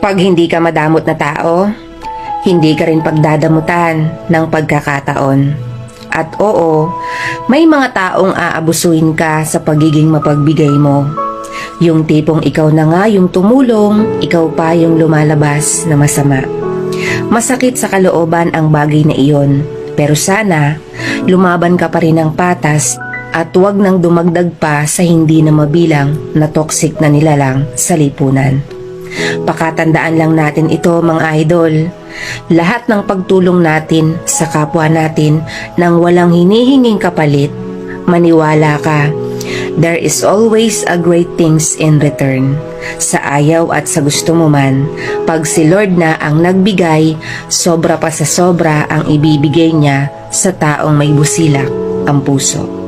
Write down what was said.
Pag hindi ka madamot na tao, hindi ka rin pagdadamutan ng pagkakataon. At oo, may mga taong aabusuin ka sa pagiging mapagbigay mo. Yung tipong ikaw na nga yung tumulong, ikaw pa yung lumalabas na masama. Masakit sa kalooban ang bagay na iyon, pero sana lumaban ka pa rin ng patas at huwag nang dumagdag pa sa hindi na mabilang na toxic na nilalang sa lipunan. Pakatandaan lang natin ito mga idol. Lahat ng pagtulong natin sa kapwa natin nang walang hinihinging kapalit, maniwala ka, there is always a great things in return. Sa ayaw at sa gusto mo man, pag si Lord na ang nagbigay, sobra pa sa sobra ang ibibigay niya sa taong may busilak ang puso.